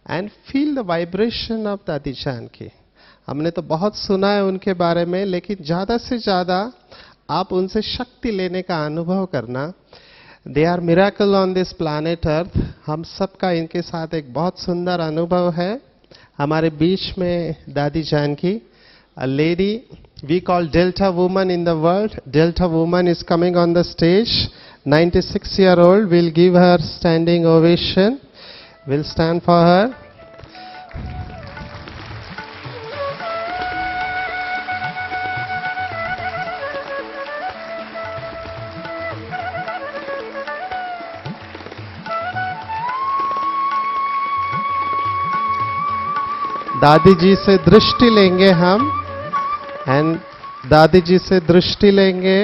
and feel the vibration of Dadi Janki. हमने तो बहुत सुना है उनके बारे में, लेकिन ज़्यादा से ज़्यादा आप उनसे शक्ति लेने का अनुभव करना. They are miracle on this planet earth. हम सबका इनके साथ एक बहुत सुंदर अनुभव है. हमारे बीच में दादी Janaki, a lady we call Delta woman in the world. Delta woman is coming on the stage. 96-year-old. We'll give her standing ovation. We'll stand for her. दादी जी से दृष्टि लेंगे हम, एंड दादी जी से दृष्टि लेंगे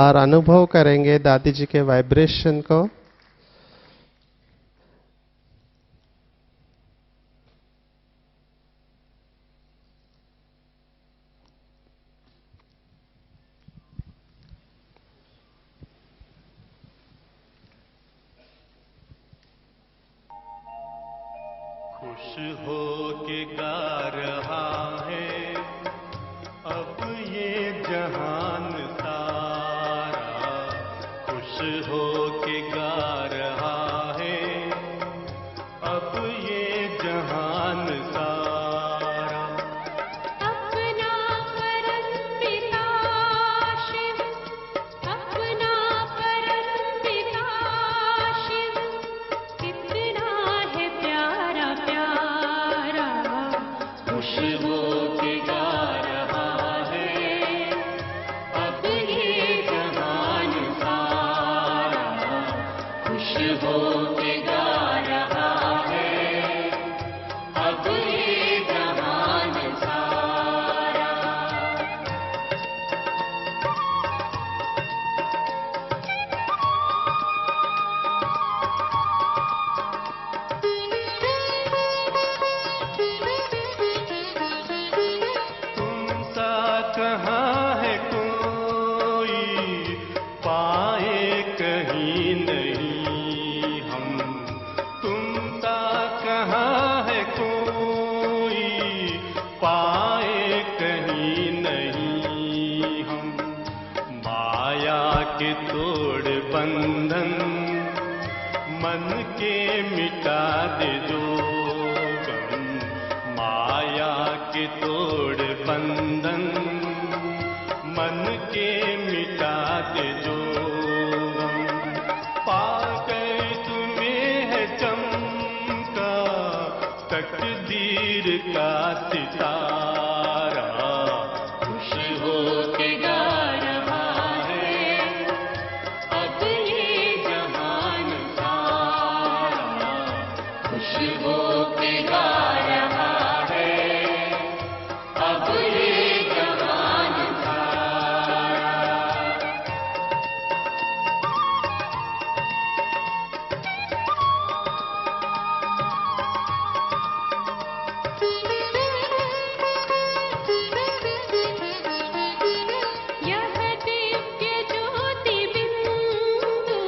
और अनुभव करेंगे दादी जी के वाइब्रेशन को. खुश हो के गा रहा है अब ये जहान सारा. खुश हो के गा रहा है अब ये जहान सारा. अपना परमपिता शिव, अपना परमपिता शिव, कितना है प्यारा प्यारा. खुश हो के गा रहा है अब ये जहान सारा. खुश हो के गा रहा है अब ये जहान सारा. तुम सा कहाँ है कोई पाए कहीं नहीं हम. तुम सा कहाँ है कोई पाए कहीं नहीं हम. माया के तोड़ बंधन मन के मिटा दे जो गम. माया के तोड़ बंधन मन के मिटा दे जो गम. पा गए तुम्हें है चमका तकदीर का सितारा. खुश हो के गा रहा है अब ये जहान सारा. खुश हो के गा रहा है अब ये जहान सारा. यह दिव्य ज्योति बिंदु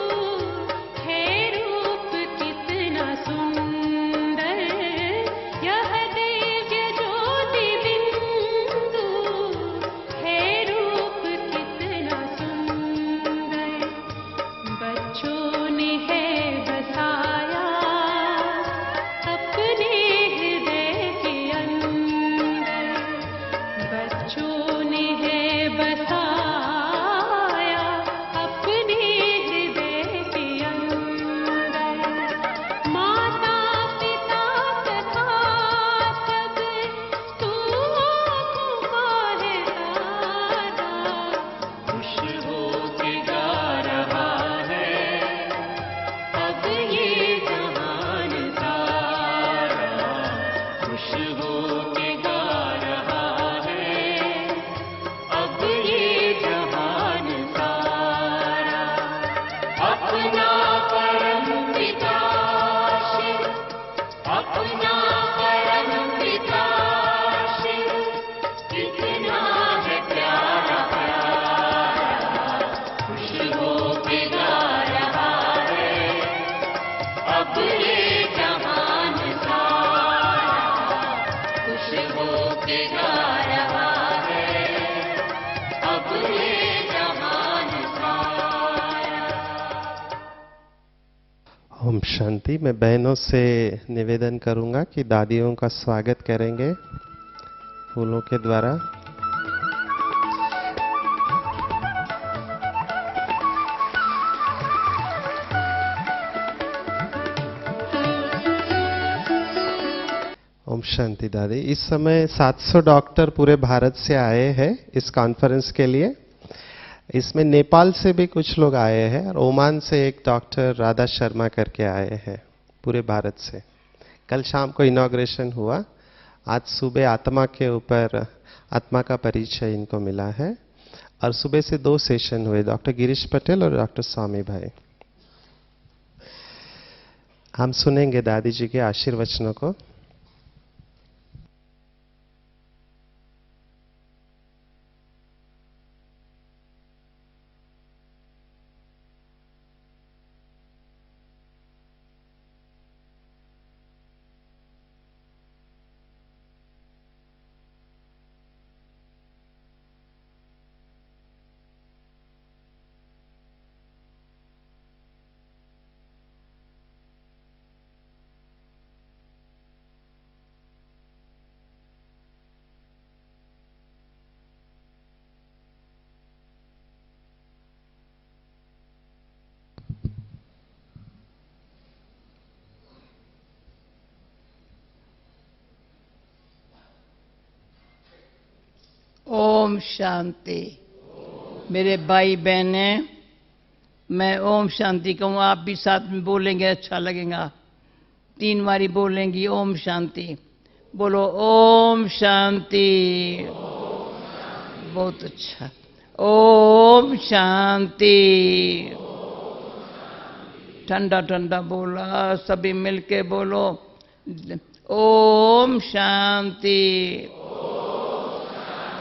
है रूप कितना सुंदर. शांति। मैं बहनों से निवेदन करूंगा कि दादियों का स्वागत करेंगे फूलों के द्वारा। ओम शांति दादी। इस समय 700 डॉक्टर पूरे भारत से आए हैं इस कॉन्फ्रेंस के लिए। इसमें नेपाल से भी कुछ लोग आए हैं और ओमान से एक डॉक्टर राधा शर्मा करके आए हैं पूरे भारत से। कल शाम को इनॉग्रेशन हुआ। आज सुबह आत्मा के ऊपर आत्मा का परिचय इनको मिला है और सुबह से 2 सेशन हुए, डॉक्टर गिरीश पटेल और डॉक्टर स्वामी भाई। हम सुनेंगे दादी जी के आशीर्वचनों को। ओम शांति। मेरे भाई बहने, मैं ओम शांति कहूँ, आप भी साथ में बोलेंगे, अच्छा लगेगा। 3 बारी बोलेंगी ओम शांति। बोलो ओम शांति। बहुत अच्छा। ओम शांति। ठंडा ठंडा बोला, सभी मिलके बोलो ओम शांति।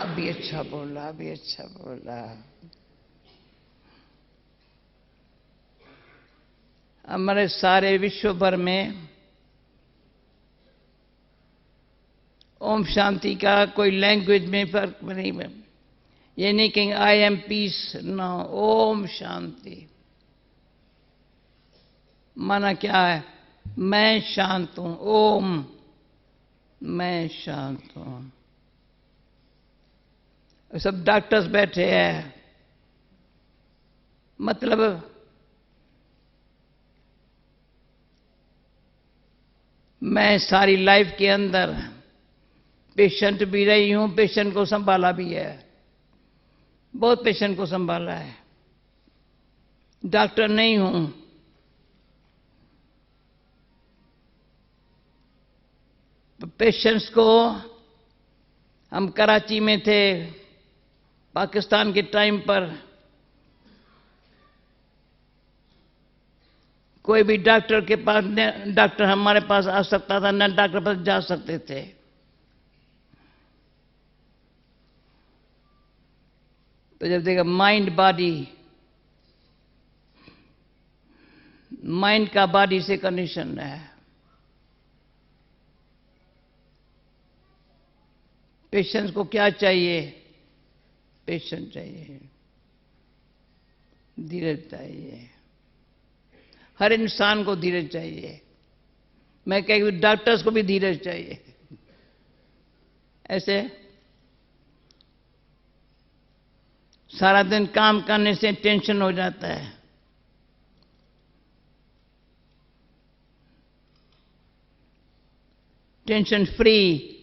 अभी अच्छा बोला, अभी अच्छा बोला। हमारे सारे विश्व भर में ओम शांति का कोई लैंग्वेज में फर्क नहीं है। ये नहीं कहेंगे I am piece, no, Om Shanti माना क्या है? मैं शांत हूं। ओम, मैं शांत हूं। सब डॉक्टर्स बैठे हैं, मतलब मैं सारी लाइफ के अंदर पेशेंट भी रही हूं, पेशेंट को संभाला भी है, बहुत पेशेंट को संभाला है। डॉक्टर नहीं हूं, पेशेंट्स को हम कराची में थे पाकिस्तान के टाइम पर, कोई भी डॉक्टर के पास, डॉक्टर हमारे पास आ सकता था, न डॉक्टर पास जा सकते थे। तो जब देखा माइंड बॉडी, माइंड का बॉडी से कनेक्शन है। पेशेंट्स को क्या चाहिए? पेशेंट चाहिए, धीरज चाहिए। हर इंसान को धीरज चाहिए। मैं कहूँ डॉक्टर्स को भी धीरज चाहिए। ऐसे सारा दिन काम करने से टेंशन हो जाता है। टेंशन फ्री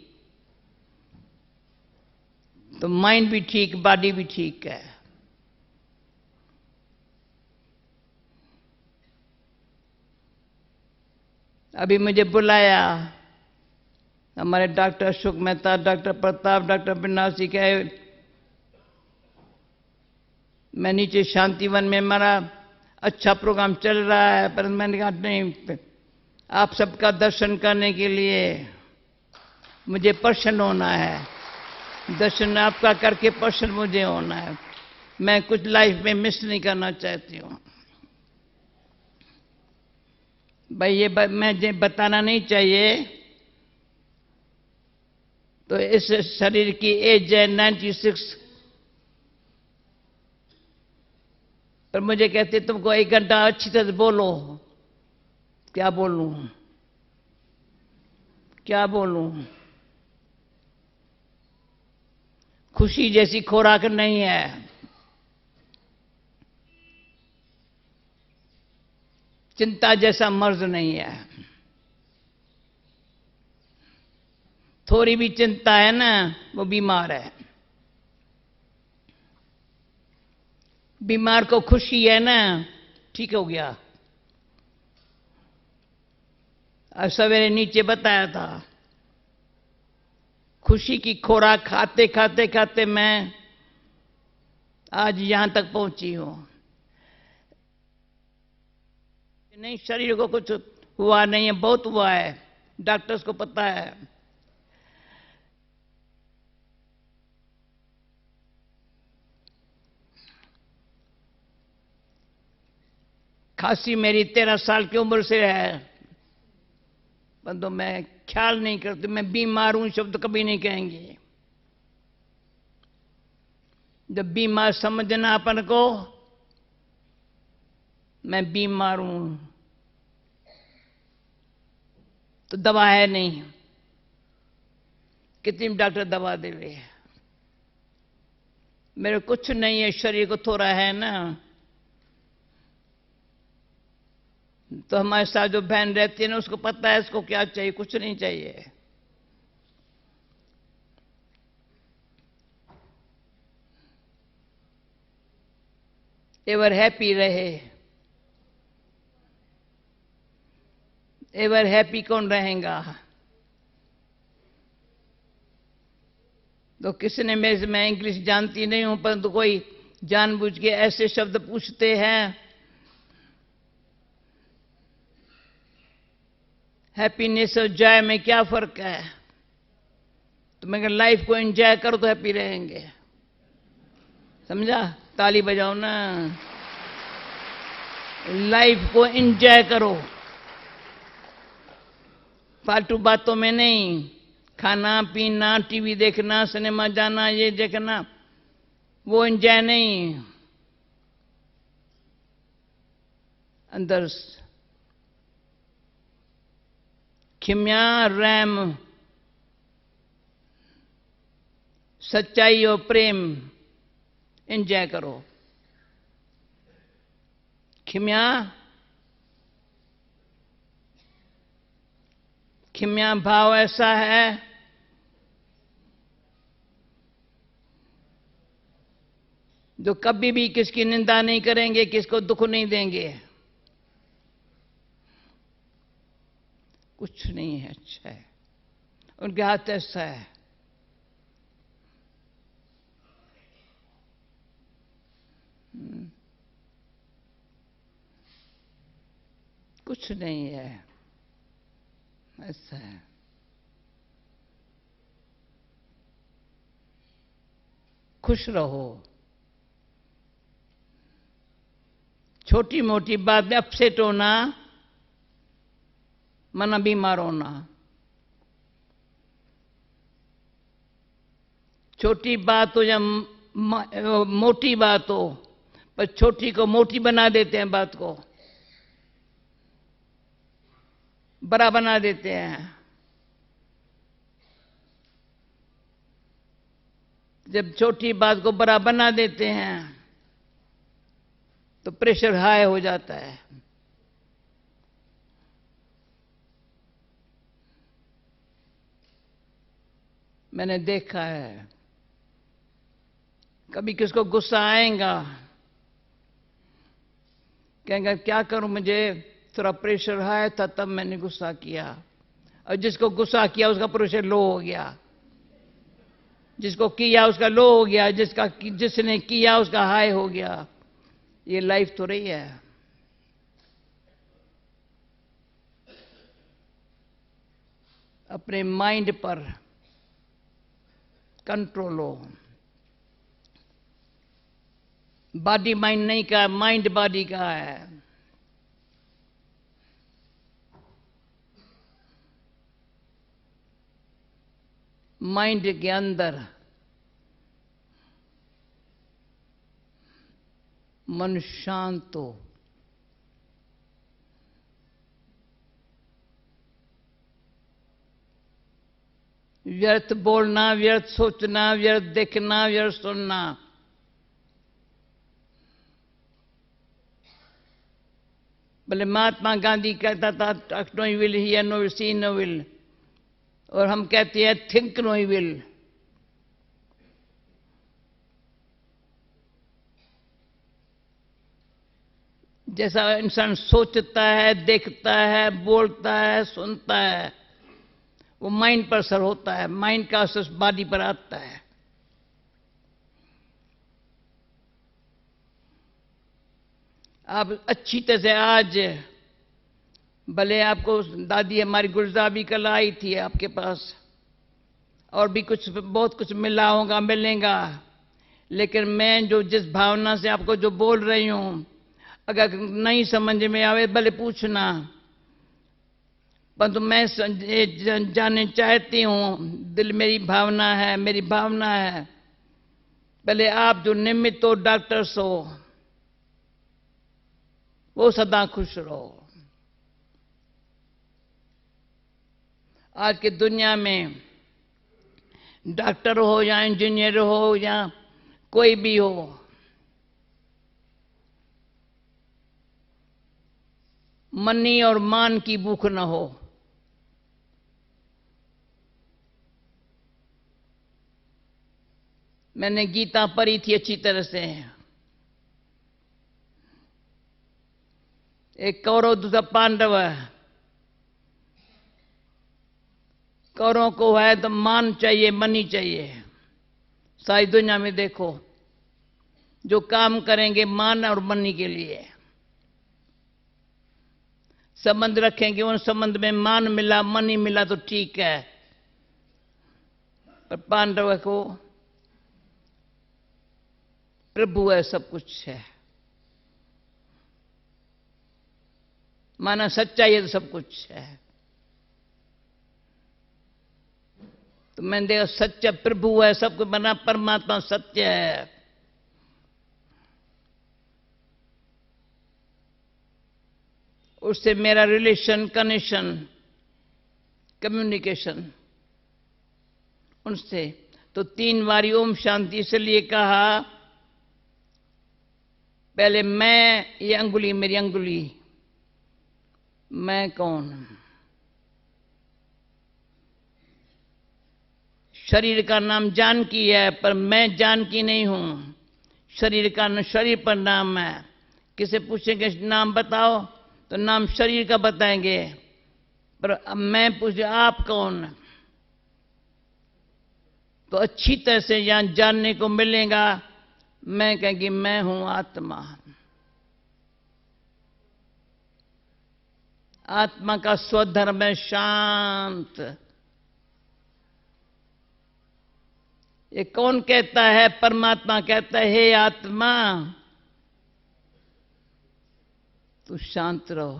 तो माइंड भी ठीक, बॉडी भी ठीक है। अभी मुझे बुलाया हमारे doctor Ashok Mehta, doctor Pratap, doctor Binasi के। मैं नीचे शांतिवन में, हमारा अच्छा प्रोग्राम चल रहा है, पर मैंने कहा नहीं, आप सबका दर्शन करने के लिए मुझे प्रसन्न होना है। दर्शन आपका करके प्रसन्न मुझे होना है। मैं कुछ लाइफ में मिस नहीं करना चाहती हूँ भाई। ये मुझे बताना नहीं चाहिए। तो इस शरीर की एज है 96, पर मुझे कहते तुमको 1 घंटा अच्छी तरह बोलो, क्या बोलूं, क्या बोलूं। खुशी जैसी खुराक नहीं है। चिंता जैसा मर्ज नहीं है। थोड़ी भी चिंता है ना, वो बीमार है। बीमार को खुशी है ना, ठीक हो गया। और सवेरे नीचे बताया था, खुशी की खुराक खाते खाते खाते मैं आज यहां तक पहुंची हूं। नहीं, शरीर को कुछ हुआ नहीं है, बहुत हुआ है, डॉक्टर्स को पता है। खांसी मेरी 13 साल की उम्र से है, परंतु मैं ख्याल नहीं करती। मैं बीमार हूं शब्द कभी नहीं कहेंगे। जब बीमार समझना अपन को, मैं बीमार हूं, तो दवा है नहीं। कितनी डॉक्टर दवा देवे, मेरे कुछ नहीं है, शरीर को थोड़ा है ना। तो हमारे साथ जो बहन रहती है ना, उसको पता है इसको क्या चाहिए, कुछ नहीं चाहिए। एवर हैप्पी रहे। एवर हैप्पी कौन रहेगा? तो किसने मेरे से, मैं इंग्लिश जानती नहीं हूं, परंतु कोई जानबूझ के ऐसे शब्द पूछते हैं, हैप्पीनेस और जॉय में क्या फर्क है? तो मैं लाइफ को एंजॉय करो तो हैप्पी रहेंगे। समझा? ताली बजाओ ना। लाइफ को एंजॉय करो, फालतू बातों में नहीं। खाना पीना, टीवी देखना, सिनेमा जाना, ये देखना, वो एंजॉय नहीं। अंदर खिम्या, रैम, सच्चाई और प्रेम एंजॉय करो। खिम्या, खिम्या भाव ऐसा है, जो कभी भी किसकी निंदा नहीं करेंगे, किसको दुख नहीं देंगे। कुछ नहीं है, अच्छा है, उनके हाथ ऐसा है। कुछ नहीं है, ऐसा है। खुश रहो। छोटी मोटी बात में अपसेट होना, मना बीमार होना। छोटी बात हो या मोटी बात हो, पर छोटी को मोटी बना देते हैं, बात को बड़ा बना देते हैं। जब छोटी बात को बड़ा बना देते हैं तो प्रेशर हाई हो जाता है। मैंने देखा है, कभी किसको गुस्सा आएगा, कहेंगे क्या करूं, मुझे थोड़ा प्रेशर हाई था तब मैंने गुस्सा किया। और जिसको गुस्सा किया उसका प्रेशर लो हो गया, जिसको किया उसका लो हो गया, जिसने किया उसका हाई हो गया। ये लाइफ तो रही है। अपने माइंड पर कंट्रोल हो। बॉडी माइंड नहीं का, माइंड बॉडी का है। माइंड के अंदर मन शांत हो, व्यर्थ बोलना, व्यर्थ सोचना, व्यर्थ देखना, व्यर्थ सुनना। बोले महात्मा गांधी कहता था touch no evil, hear no evil, see no evil, और हम कहते हैं थिंक नो विल। जैसा इंसान सोचता है, देखता है, बोलता है, सुनता है, वो माइंड पर असर होता है, माइंड का असर बॉडी पर आता है। आप अच्छी तरह से आज, भले आपको दादी हमारी गुलजार भी कल आई थी आपके पास, और भी कुछ बहुत कुछ मिला होगा, मिलेगा, लेकिन मैं जो जिस भावना से आपको जो बोल रही हूं, अगर नहीं समझ में आवे भले पूछना, परंतु मैं जानना चाहती हूं, दिल मेरी भावना है, मेरी भावना है। पहले आप जो निमित्त हो, डॉक्टर्स हो, वो सदा खुश रहो। आज की दुनिया में डॉक्टर हो या इंजीनियर हो या कोई भी हो, मनी और मान की भूख न हो। मैंने गीता पढ़ी थी अच्छी तरह से। एक कौरव, दूसरा पांडव है। कौरवों को है तो मान चाहिए, मनी चाहिए। सारी दुनिया में देखो, जो काम करेंगे मान और मनी के लिए, संबंध रखेंगे, उन संबंध में मान मिला, मनी मिला तो ठीक है। पर पांडव को प्रभु है, सब कुछ है, माना सच्चाई है तो सब कुछ है। तो मैंने देखा सच्चा प्रभु है, सबको बना परमात्मा सत्य है। उससे मेरा रिलेशन, कनेक्शन, कम्युनिकेशन उनसे, तो 3 बारी ओम शांति इसलिए कहा। पहले मैं, ये अंगुली मेरी अंगुली, मैं कौन? शरीर का नाम जानकी है, पर मैं जानकी नहीं हूं। शरीर का शरीर पर नाम है। किसे पूछेंगे नाम बताओ तो नाम शरीर का बताएंगे, पर अब मैं पूछे आप कौन, तो अच्छी तरह से यहां जानने को मिलेगा। मैं कहेंगी मैं हूं आत्मा। आत्मा का स्वधर्म है शांत। ये कौन कहता है? परमात्मा कहता है, हे आत्मा तू शांत रहो।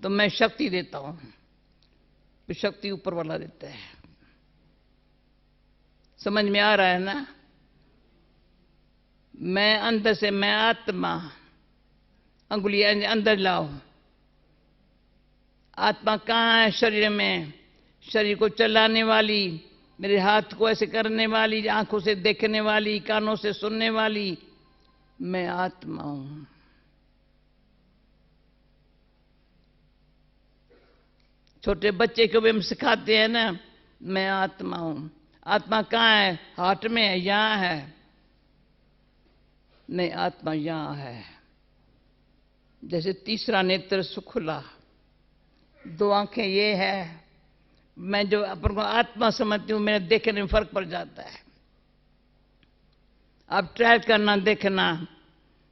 तो मैं शक्ति देता हूं, तो शक्ति ऊपर वाला देता है। समझ में आ रहा है ना? मैं अंदर से, मैं आत्मा, अंगुली अंदर लाओ। आत्मा कहाँ है? शरीर में। शरीर को चलाने वाली, मेरे हाथ को ऐसे करने वाली, आंखों से देखने वाली, कानों से सुनने वाली, मैं आत्मा हूं। छोटे बच्चे को भी हम सिखाते हैं ना, मैं आत्मा हूं। आत्मा कहाँ है? हार्ट में है, यहां है। नहीं, आत्मा यहां है। जैसे तीसरा नेत्र सुखुला, 2 आंखें ये है। मैं जो अपन को आत्मा समझती हूं, मेरे देखने में फर्क पड़ जाता है। आप ट्राई करना, देखना,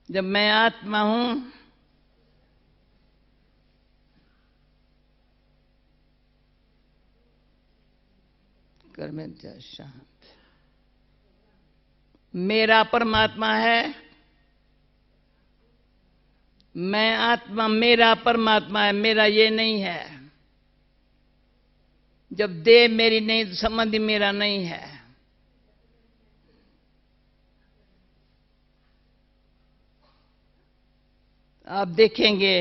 जब मैं आत्मा हूं, कर में शांत। मेरा परमात्मा है, मैं आत्मा, मेरा परमात्मा है, मेरा ये नहीं है। जब देह मेरी नहीं तो संबंध मेरा नहीं है। आप देखेंगे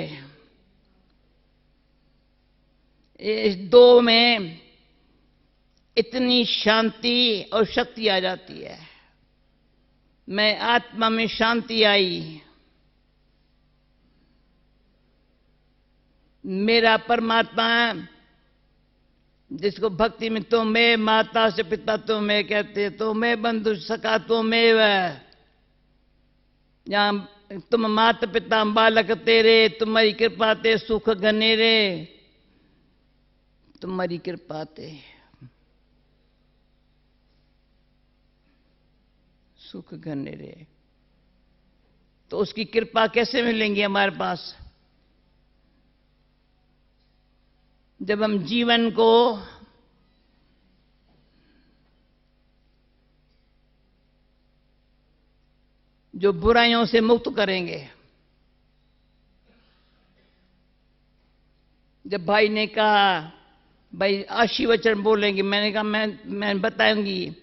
इस 2 में इतनी शांति और शक्ति आ जाती है। मैं आत्मा में शांति आई, मेरा परमात्मा जिसको भक्ति में तो मैं माता से पिता तो मैं कहते तो मैं बंधु सखा तो मैं वह, जहां तुम माता पिता बालक तेरे, तुम्हारी कृपा ते सुख घनेरे, तुम्हारी कृपा ते सुख घनेरे। तो उसकी कृपा कैसे मिलेंगी हमारे पास? जब हम जीवन को जो बुराइयों से मुक्त करेंगे। जब भाई ने कहा भाई आशीर्वचन बोलेंगे, मैंने कहा मैं बताऊंगी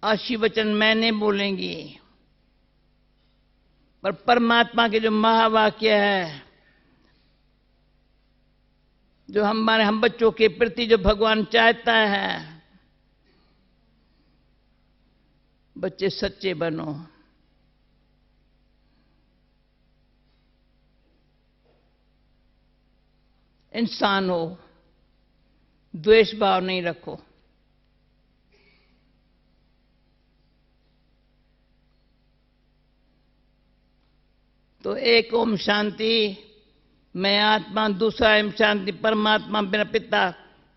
आशीर्वचन मैंने बोलेंगी, पर परमात्मा के जो महावाक्य है, जो हम बच्चों के प्रति जो भगवान चाहता है, बच्चे सच्चे बनो, इंसान हो, द्वेष भाव नहीं रखो। तो एक ओम शांति, मैं आत्मा, दूसरा ओम शांति परमात्मा मेरा पिता,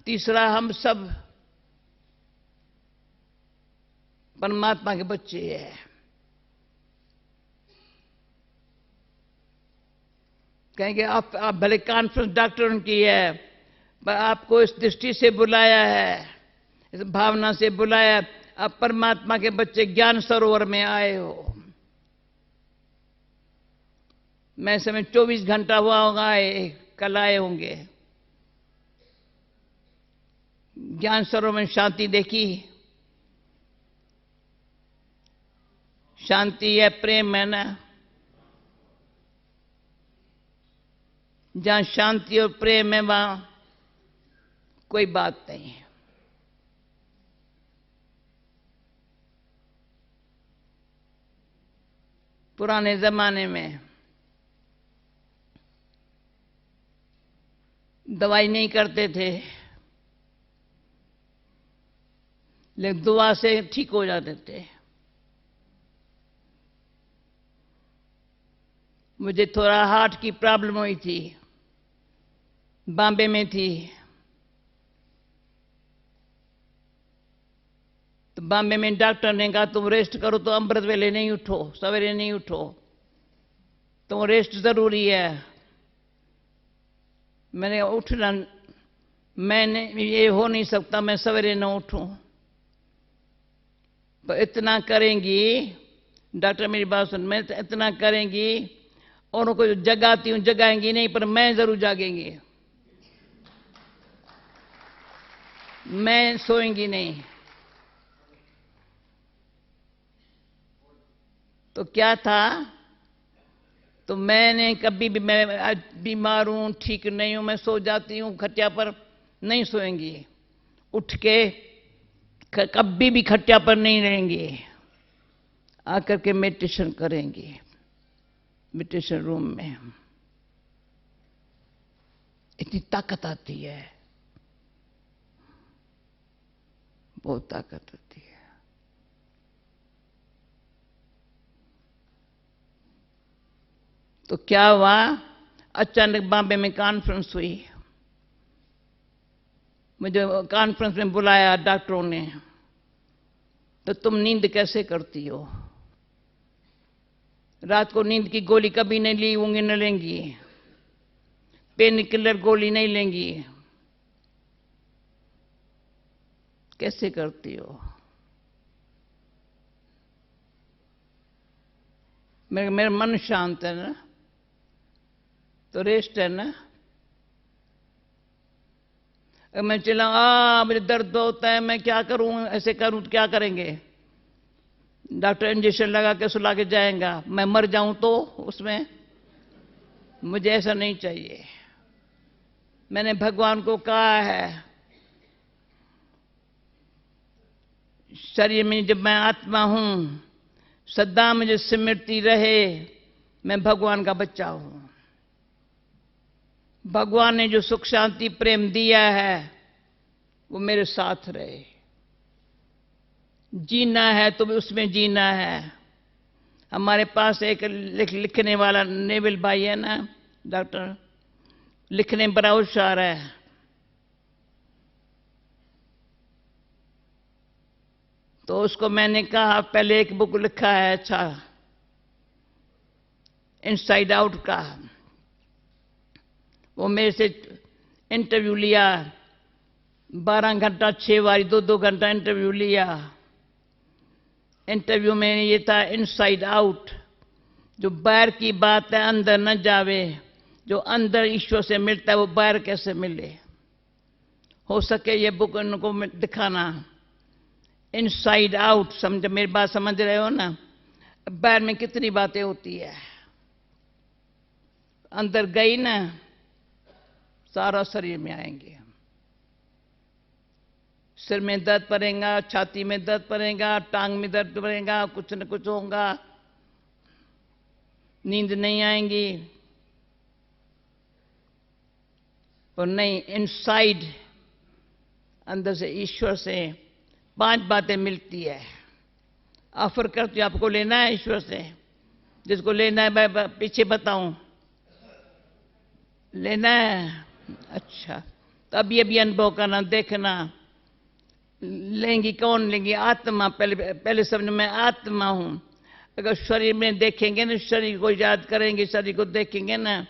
तीसरा हम सब परमात्मा के बच्चे हैं। कहेंगे आप भले कॉन्फ्रेंस डॉक्टरों की है, पर आपको इस दृष्टि से बुलाया है, इस भावना से बुलाया, आप परमात्मा के बच्चे ज्ञान सरोवर में आए हो। मैं समय 24 घंटा हुआ होगा, कल आए होंगे। ज्ञान सरोवर में शांति देखी, शांति है, प्रेम है ना। जहां शांति और प्रेम है वहां कोई बात नहीं है। पुराने जमाने में दवाई नहीं करते थे, लेकिन दुआ से ठीक हो जाते थे। मुझे थोड़ा हार्ट की प्रॉब्लम हुई थी, बॉम्बे में थी, तो बॉम्बे में डॉक्टर ने कहा तुम रेस्ट करो, तो अमृत वेले नहीं उठो, सवेरे नहीं उठो, तो रेस्ट जरूरी है। मैंने उठना, मैंने ये हो नहीं सकता मैं सवेरे न उठूं। तो इतना करेंगी, डॉक्टर मेरी बात सुन, मैं इतना करेंगी, औरों को जगाती हूं जगाएंगी नहीं, पर मैं जरूर जागेंगी, मैं सोएंगी नहीं। तो क्या था, तो मैंने कभी भी, मैं आज बीमार हूं, ठीक नहीं हूं, मैं सो जाती हूं खटिया पर, नहीं सोएंगी, उठ के कभी भी खटिया पर नहीं रहेंगी, आकर के मेडिटेशन करेंगी, मेडिटेशन रूम में। इतनी ताकत आती है, बहुत ताकत आती है। तो क्या हुआ, अचानक बॉम्बे में कॉन्फ्रेंस हुई, मुझे कॉन्फ्रेंस में बुलाया डॉक्टरों ने। तो तुम नींद कैसे करती हो, रात को नींद की गोली कभी नहीं ली होंगी, न लेंगी, पेन किलर गोली नहीं लेंगी, कैसे करती हो? मेरा मन शांत है ना, तो रेस्ट है ना। मैं चिल्लाऊं मुझे दर्द होता है, मैं क्या करूं, ऐसे करूं तो क्या करेंगे? डॉक्टर इंजेक्शन लगा के सुला के जाएगा, मैं मर जाऊं तो उसमें, मुझे ऐसा नहीं चाहिए। मैंने भगवान को कहा है शरीर में जब मैं आत्मा हूं, सदा मुझे स्मृति रहे मैं भगवान का बच्चा हूं। भगवान ने जो सुख शांति प्रेम दिया है वो मेरे साथ रहे। जीना है तो भी उसमें जीना है। हमारे पास एक लिखने वाला नेविल भाई है ना, डॉक्टर, लिखने में बड़ा होशियार है। तो उसको मैंने कहा, पहले एक बुक लिखा है अच्छा इनसाइड आउट का, वो मेरे से इंटरव्यू लिया, 12 घंटा 6 बारी 2-2 घंटा इंटरव्यू लिया। इंटरव्यू में ये था इनसाइड आउट, जो बाहर की बात है अंदर न जावे, जो अंदर ईश्वर से मिलता है वो बाहर कैसे मिले। हो सके ये बुक उनको दिखाना, इनसाइड आउट। समझ, मेरी बात समझ रहे हो ना? बाहर में कितनी बातें होती है, अंदर गई ना सारा शरीर में आएंगे। सिर में दर्द पड़ेगा, छाती में दर्द पड़ेगा, टांग में दर्द पड़ेगा, कुछ न कुछ होगा, नींद नहीं आएंगी। पर नहीं, इनसाइड, अंदर से ईश्वर से 5 बातें मिलती है। ऑफर करती हूं, आपको लेना है ईश्वर से, जिसको लेना है मैं पीछे बताऊं, लेना है? अच्छा, तो अब ये भी अनुभव करना, देखना। लेंगी कौन लेंगी? आत्मा। पहले समझ में आत्मा हूं। अगर शरीर में देखेंगे ना, शरीर को याद करेंगे, शरीर को देखेंगे ना,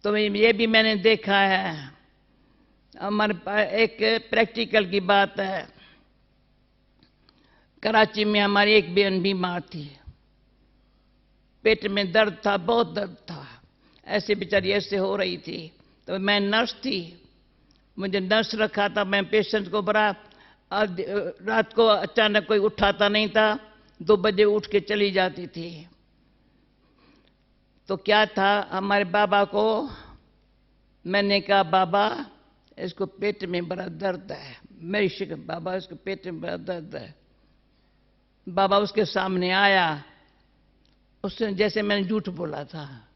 तो ये भी मैंने देखा है। हमारे पास एक प्रैक्टिकल की बात है, कराची में हमारी एक बहन बीमार थी, पेट में दर्द था, बहुत दर्द था, ऐसे बेचारी ऐसे हो रही थी। तो मैं नर्स थी, मुझे नर्स रखा था। मैं पेशेंट को बड़ा, रात को अचानक कोई उठाता नहीं था, 2 बजे उठ के चली जाती थी। तो क्या था, हमारे बाबा को मैंने कहा, बाबा इसको पेट में बड़ा दर्द है। मेरी शिक, बाबा इसको पेट में बड़ा दर्द है। बाबा उसके सामने आया, उसने जैसे मैंने झूठ बोला था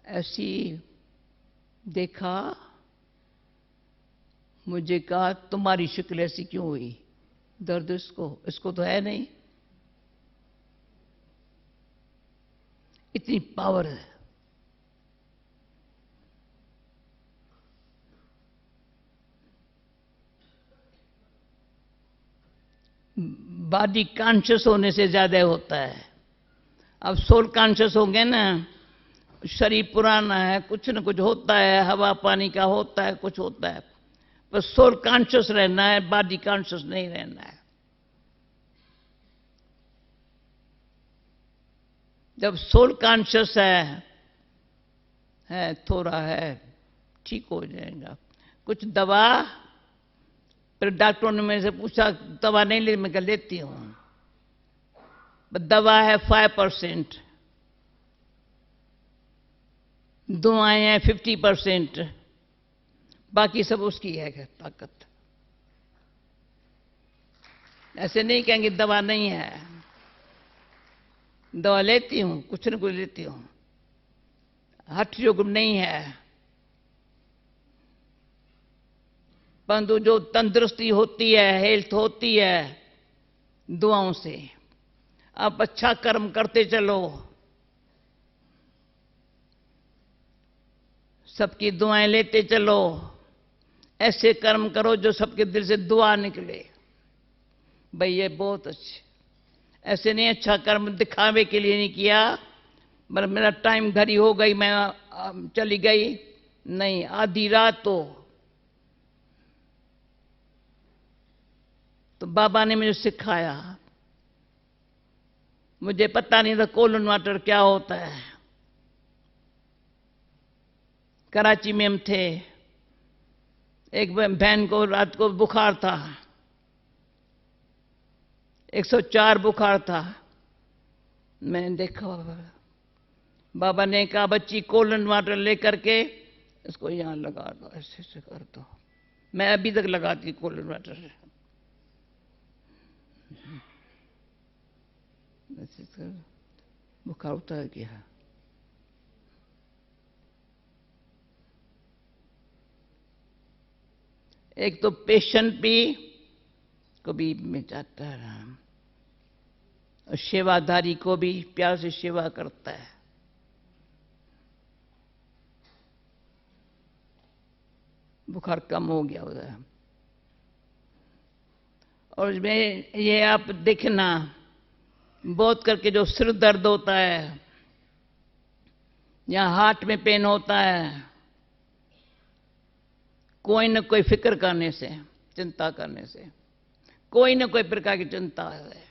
ऐसी देखा, मुझे कहा तुम्हारी शक्ल ऐसी क्यों हुई? दर्द इसको तो है नहीं। इतनी पावर है। बॉडी कॉन्शियस होने से ज्यादा होता है। अब सोल कॉन्शियस होंगे ना, शरीर पुराना है, कुछ न कुछ होता है, हवा पानी का होता है, कुछ होता है, पर सोल कॉन्शियस रहना है, बॉडी कॉन्शियस नहीं रहना है। जब सोल कॉन्शियस है थोड़ा है, ठीक हो जाएगा। कुछ दवा, फिर डॉक्टरों ने मेरे से पूछा दवा नहीं ले, मैं लेती हूं, दवा है 5%, दुआएं हैं 50%, बाकी सब उसकी है ताकत। ऐसे नहीं कहेंगे दवा नहीं है, दवा लेती हूं, कुछ न कुछ लेती हूं। हठ योग नहीं है, परंतु जो तंदुरुस्ती होती है, हेल्थ होती है, दुआओं से। आप अच्छा कर्म करते चलो, सबकी दुआएं लेते चलो, ऐसे कर्म करो जो सबके दिल से दुआ निकले, भाई ये बहुत अच्छे। ऐसे नहीं अच्छा कर्म दिखावे के लिए नहीं किया, पर मेरा टाइम घड़ी हो गई, मैं चली गई, नहीं, आधी रात तो बाबा ने मुझे सिखाया। मुझे पता नहीं था कोलन वाटर क्या होता है। कराची में हम थे, एक बहन को रात को बुखार था, 104 बुखार था। मैंने देखा, बाबा ने कहा बच्ची कोलन वाटर लेकर के इसको यहां लगा दो, ऐसे कर दो। मैं अभी तक लगाती कोल्ड वाटर। बुखार उतर गया। एक तो पेशेंट भी कभी में जाता है और सेवाधारी को भी प्यार से सेवा करता है। बुखार कम हो गया उधर। और इसमें ये आप देखना, बहुत करके जो सिर दर्द होता है या हार्ट में पेन होता है, कोई न कोई फिक्र करने से, चिंता करने से, कोई न कोई प्रकार की चिंता है।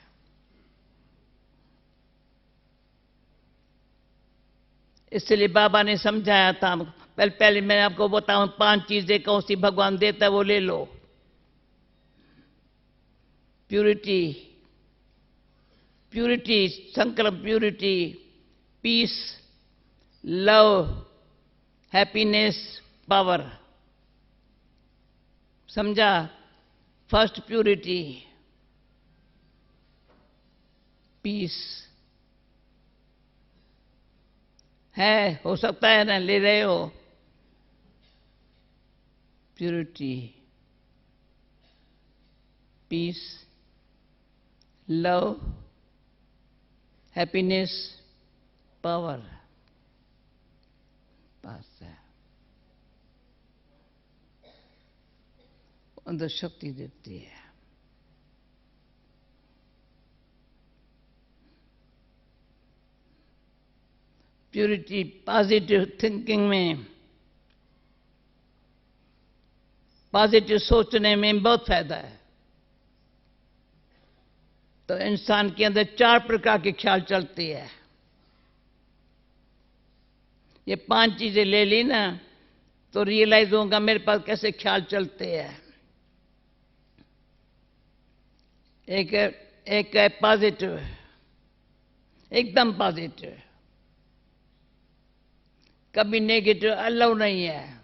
इसलिए बाबा ने समझाया था, पहले मैं आपको बताऊं 5 चीजें कौन सी भगवान देता है वो ले लो। प्यूरिटी, प्यूरिटी, संकल्प purity, peace, love, happiness, power. समझा? फर्स्ट प्यूरिटी, पीस है, हो सकता है ना, ले रहे हो। Purity, peace, love, happiness, power. पास है, अंदर शक्ति देती है। प्यूरिटी, पॉजिटिव थिंकिंग में, पॉजिटिव सोचने में बहुत फायदा है। तो इंसान के अंदर 4 प्रकार के ख्याल चलती है। ये 5 चीजें ले ली ना तो रियलाइज होगा मेरे पास कैसे ख्याल चलते हैं। एक है पॉजिटिव, एकदम पॉजिटिव, कभी नेगेटिव अलाउ नहीं है।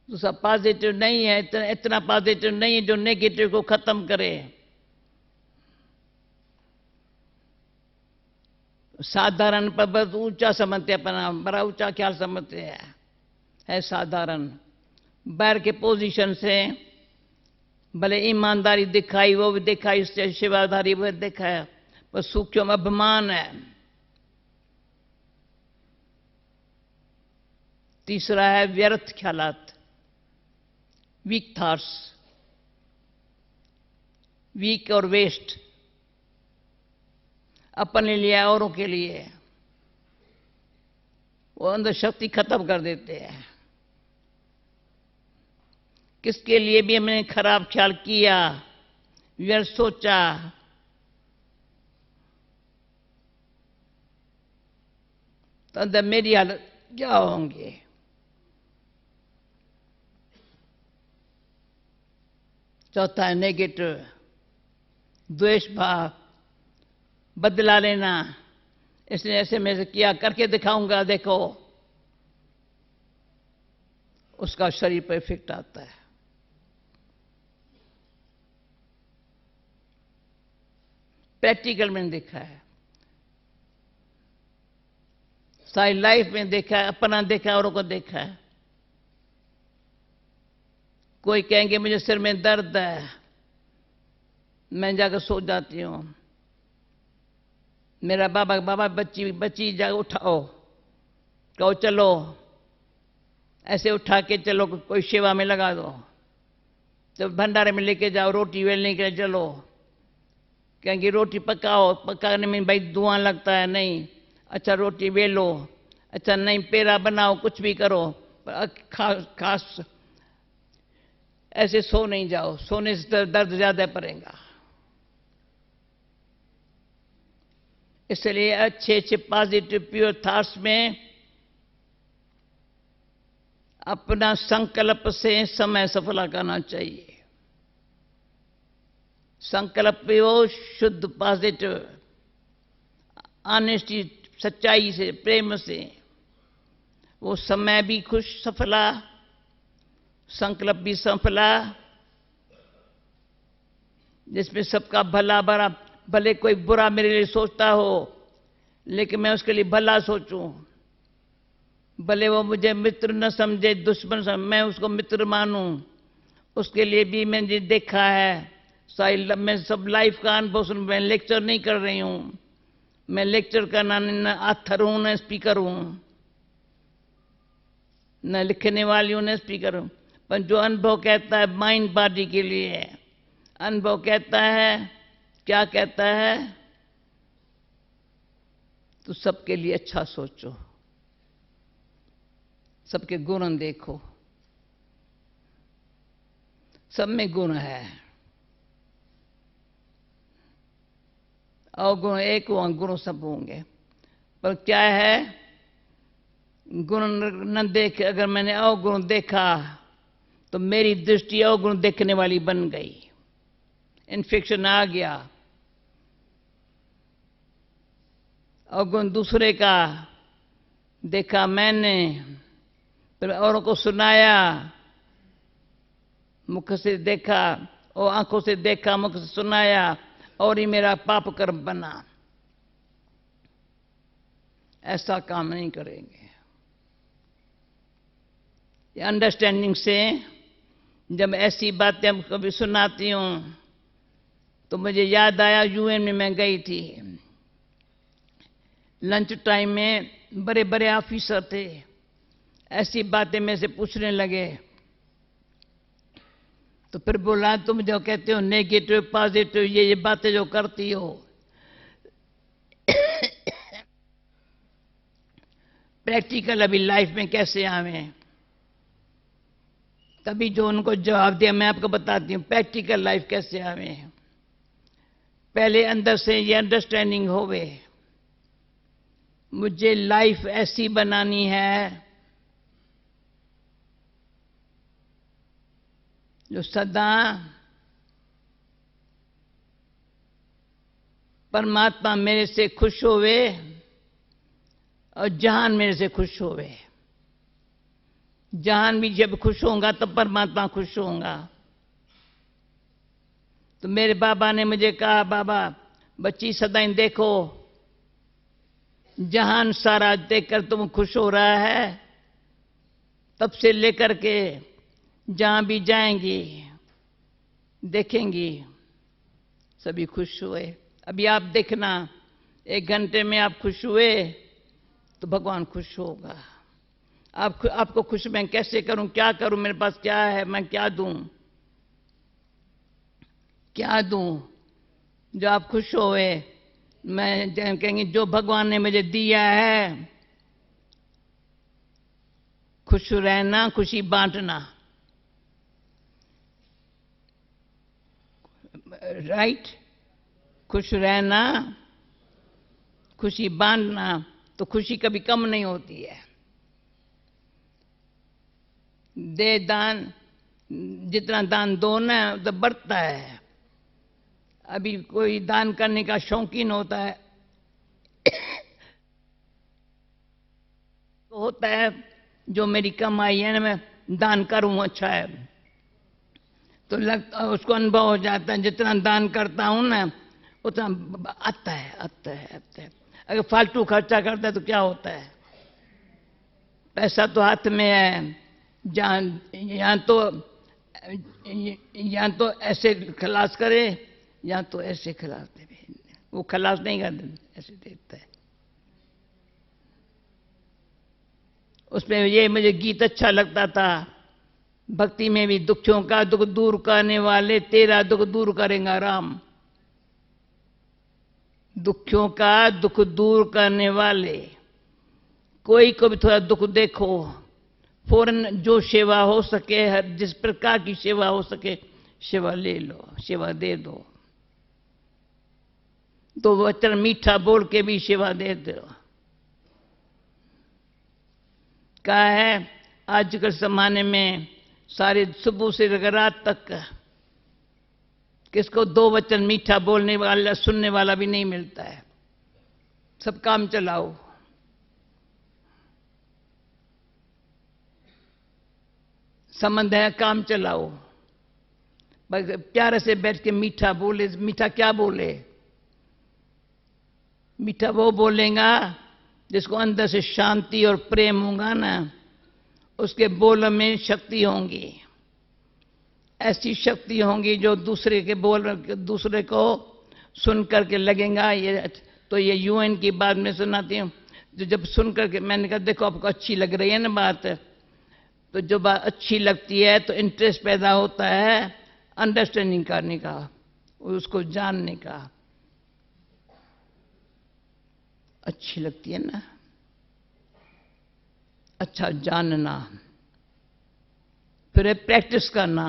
दूसरा पॉजिटिव नहीं है, इतना पॉजिटिव नहीं है जो नेगेटिव को खत्म करे। साधारण पर बहुत ऊंचा समझते हैं, अपना बड़ा ऊंचा ख्याल समझते हैं, है साधारण। बैर के पोजीशन से भले ईमानदारी दिखाई, वो भी दिखाई, उससे सेवाधारी वो दिखाया, पर सूक्ष्म अभिमान है। तीसरा है व्यर्थ ख्यालात, वीक थॉट्स, वीक और वेस्ट, अपने लिए औरों के लिए, वो अंदर शक्ति खत्म कर देते हैं। किसके लिए भी हमने खराब ख्याल किया, व्यर्थ सोचा, तो अंदर मेरी हालत क्या होंगे। चौथा है नेगेटिव, द्वेष भाव, बदला लेना, इसने ऐसे में से किया, करके दिखाऊंगा, देखो, उसका शरीर पर इफेक्ट आता है। प्रैक्टिकल में देखा है, सारी लाइफ में देखा है, अपना देखा है, औरों को देखा है। कोई कहेंगे मुझे सिर में दर्द है, मैं जाकर सो जाती हूं। मेरा बाबा बच्ची जाकर उठाओ, कहो चलो, ऐसे उठा के चलो, कोई सेवा में लगा दो, तो भंडारे में लेके जाओ, रोटी बेलने के लिए चलो, कहेंगे रोटी पकाओ, पकाने में भाई धुआं लगता है, नहीं, अच्छा रोटी बेलो, अच्छा नहीं पेड़ा बनाओ, कुछ भी करो, पर खास ऐसे सो नहीं जाओ, सोने से दर्द ज्यादा पड़ेगा। इसलिए अच्छे अच्छे पॉजिटिव प्योर थॉट्स में अपना संकल्प से समय सफल करना चाहिए। संकल्प भी हो शुद्ध, पॉजिटिव, ऑनेस्टी, सच्चाई से, प्रेम से, वो समय भी खुश सफला, संकल्प भी सफला, जिसमें सबका भला भरा, भले कोई बुरा मेरे लिए सोचता हो लेकिन मैं उसके लिए भला सोचूं, भले वो मुझे मित्र न समझे, दुश्मन समझे, मैं उसको मित्र मानूं, उसके लिए भी मैंने देखा है। मैं सब लाइफ का अनुभव सुन, मैं लेक्चर नहीं कर रही हूं, मैं लेक्चर करना न ऑथर हूं न स्पीकर हूं, न लिखने वाली हूं न स्पीकर हूं, पर जो अनुभव कहता है माइंड बॉडी के लिए, अनुभव कहता है, क्या कहता है, तो सबके लिए अच्छा सोचो, सबके गुण देखो, सब में गुण है, अवगुण एक हो, गुण सब होंगे, पर क्या है, गुण न देख, अगर मैंने अवगुण देखा तो मेरी दृष्टि अवगुण देखने वाली बन गई, इन्फेक्शन आ गया। अवगुण दूसरे का देखा मैंने, फिर औरों को सुनाया, मुख से देखा और आंखों से देखा, मुख से सुनाया, और ही मेरा पाप कर्म बना। ऐसा काम नहीं करेंगे। अंडरस्टैंडिंग से जब ऐसी बातें हम कभी सुनाती हूं तो मुझे याद आया, यूएन में मैं गई थी, लंच टाइम में बड़े बड़े ऑफिसर थे, ऐसी बातें मेरे से पूछने लगे, तो फिर बोला तुम जो कहते हो नेगेटिव पॉजिटिव, ये बातें जो करती हो, प्रैक्टिकल अभी लाइफ में कैसे आवे? तभी जो उनको जवाब दिया मैं आपको बताती हूं, प्रैक्टिकल लाइफ कैसे आवे। पहले अंदर से ये अंडरस्टैंडिंग होवे, मुझे लाइफ ऐसी बनानी है जो सदा परमात्मा मेरे से खुश होवे और जहान मेरे से खुश होवे। जहान भी जब खुश होगा तब परमात्मा खुश होगा। तो मेरे बाबा ने मुझे कहा, बाबा बच्ची सदा देखो, जहान सारा देखकर तुम खुश हो रहा है, तब से लेकर के जहां भी जाएंगी देखेंगी सभी खुश हुए। अभी आप देखना, 1 घंटे में आप खुश हुए तो भगवान खुश होगा। आपको खुश मैं कैसे करूं, क्या करूं, मेरे पास क्या है, मैं क्या दूं, क्या दूं जो आप खुश होए। मैं कहेंगे जो भगवान ने मुझे दिया है, खुश रहना, खुशी बांटना, राइट? खुश रहना, खुशी बांटना, तो खुशी कभी कम नहीं होती है। दे दान, जितना दान दो ना तो बढ़ता है। अभी कोई दान करने का शौकीन होता है तो होता है जो मेरी कमाई है ना मैं दान करूं, अच्छा है, तो लगता उसको अनुभव हो जाता है जितना दान करता हूं ना उतना आता है। अगर फालतू खर्चा करता है तो क्या होता है? पैसा तो हाथ में है, यहाँ तो ऐसे खलास करे, यहाँ तो ऐसे खलास दे। वो खलास नहीं करते, ऐसे देता है। उसमें ये मुझे गीत अच्छा लगता था, भक्ति में भी, दुखों का दुख दूर करने वाले तेरा दुख दूर करेगा राम। दुखों का दुख दूर करने वाले, कोई को भी थोड़ा दुख देखो, फौरन जो सेवा हो सके, हर जिस प्रकार की सेवा हो सके सेवा ले लो, सेवा दे दो। 2 वचन मीठा बोल के भी सेवा दे दो। क्या है आज के जमाने में, सारे सुबह से लेकर रात तक किसको 2 वचन मीठा बोलने वाला, सुनने वाला भी नहीं मिलता है। सब काम चलाओ। संबंध है काम चलाओ, बस प्यारे से बैठ के मीठा बोले। मीठा क्या बोले? मीठा वो बोलेगा जिसको अंदर से शांति और प्रेम होगा ना, उसके बोल में शक्ति होंगी। ऐसी शक्ति होंगी जो दूसरे के बोल, दूसरे को सुन करके लगेगा ये। तो ये यूएन की बात मैं सुनाती हूँ, जो जब सुन करके मैंने कहा देखो आपको अच्छी लग रही है ना बात, तो जो बात अच्छी लगती है तो इंटरेस्ट पैदा होता है अंडरस्टैंडिंग करने का, उसको जानने का। अच्छी लगती है ना, अच्छा जानना, फिर प्रैक्टिस करना,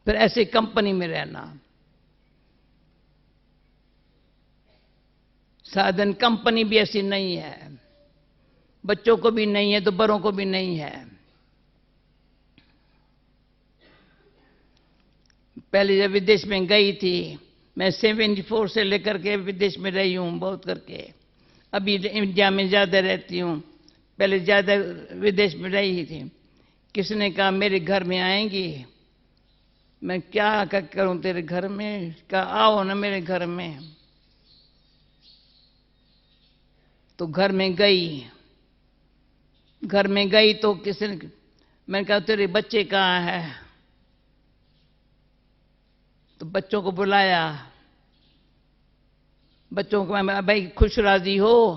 फिर ऐसे कंपनी में रहना। साधन कंपनी भी ऐसी नहीं है, बच्चों को भी नहीं है तो बड़ों को भी नहीं है। पहले जब विदेश में गई थी, मैं 74 से लेकर के विदेश में रही हूं बहुत करके। अभी इंडिया में ज्यादा रहती हूं, पहले ज्यादा विदेश में रही थी। किसने कहा मेरे घर में आएंगी? मैं क्या करूं तेरे घर में? कहा आओ ना मेरे घर में। तो घर में गई। घर में गई तो किसने, मैंने कहा तेरे बच्चे कहाँ है? तो बच्चों को बुलाया। बच्चों को मैं भाई खुश राजी हो?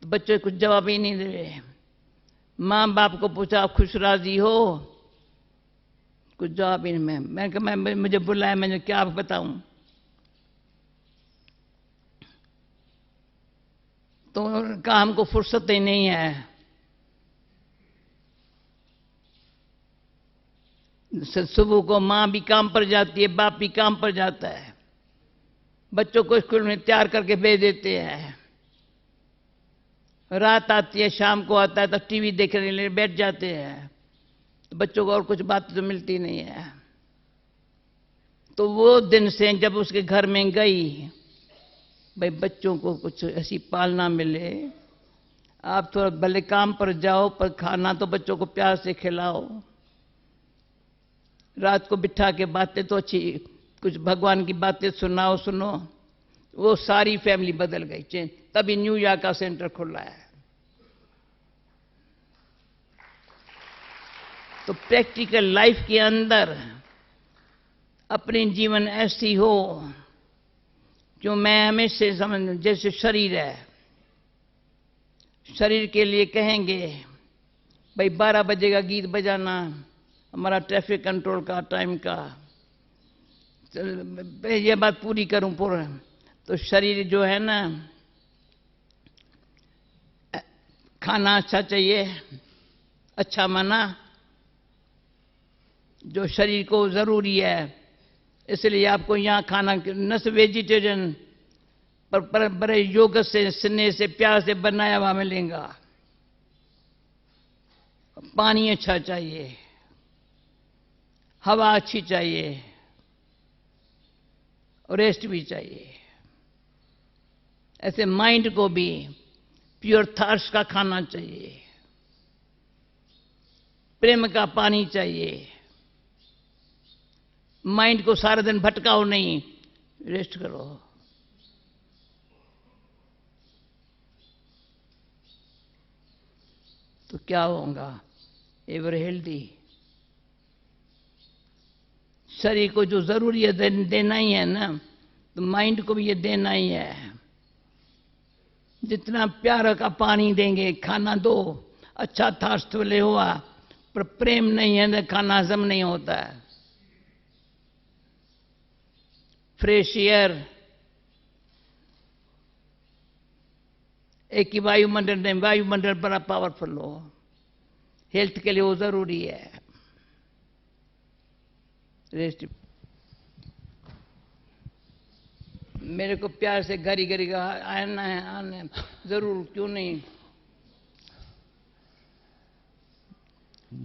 तो बच्चे कुछ जवाब ही नहीं दे रहे। माँ बाप को पूछा आप खुश राजी हो? कुछ जवाब ही नहीं। मैंने कहा मैं मुझे बुलाया, मैंने क्या बताऊं? तो कहा हमको फुर्सत ही नहीं है। सुबह को माँ भी काम पर जाती है, बाप भी काम पर जाता है, बच्चों को स्कूल में तैयार करके भेज देते हैं। रात आती है, शाम को आता है तो टीवी देखने के लिए बैठ जाते हैं। तो बच्चों को और कुछ बात तो मिलती नहीं है। तो वो दिन से जब उसके घर में गई, भाई बच्चों को कुछ ऐसी पालना मिले। आप थोड़ा भले काम पर जाओ पर खाना तो बच्चों को प्यार से खिलाओ। रात को बिठा के बातें तो अच्छी, कुछ भगवान की बातें सुनाओ, सुनो। वो सारी फैमिली बदल गई, चेंज। तभी न्यूयॉर्क का सेंटर खुला है। तो प्रैक्टिकल लाइफ के अंदर अपनी जीवन ऐसी हो जो मैं हमेशा समझ, जैसे शरीर है, शरीर के लिए कहेंगे भाई 12 बजे का गीत बजाना हमारा ट्रैफिक कंट्रोल का टाइम का, ये बात पूरी करूं पूरा। तो शरीर जो है ना, खाना अच्छा चाहिए, अच्छा माना जो शरीर को जरूरी है, इसलिए आपको यहाँ खाना न सिर्फ वेजिटेरियन पर बड़े योग से, स्नेह से, प्यार से बनाया हुआ मिलेगा। पानी अच्छा चाहिए, हवा अच्छी चाहिए, और रेस्ट भी चाहिए। ऐसे माइंड को भी प्योर थॉट्स का खाना चाहिए, प्रेम का पानी चाहिए। माइंड को सारा दिन भटकाओ नहीं, रेस्ट करो। तो क्या होगा? Ever healthy. शरीर को जो जरूरी है देना ही है ना, तो माइंड को भी ये देना ही है। जितना प्यार का पानी देंगे, खाना दो, अच्छा थार्स्ट ले हुआ, पर प्रेम नहीं है तो खाना हजम नहीं होता है। फ्रेश एयर, एक ही वायुमंडल नहीं, वायुमंडल बड़ा पावरफुल हो, हेल्थ के लिए वो जरूरी है। रेस्ट। मेरे को प्यार से घरी घरी का आना है, आना है जरूर, क्यों नहीं।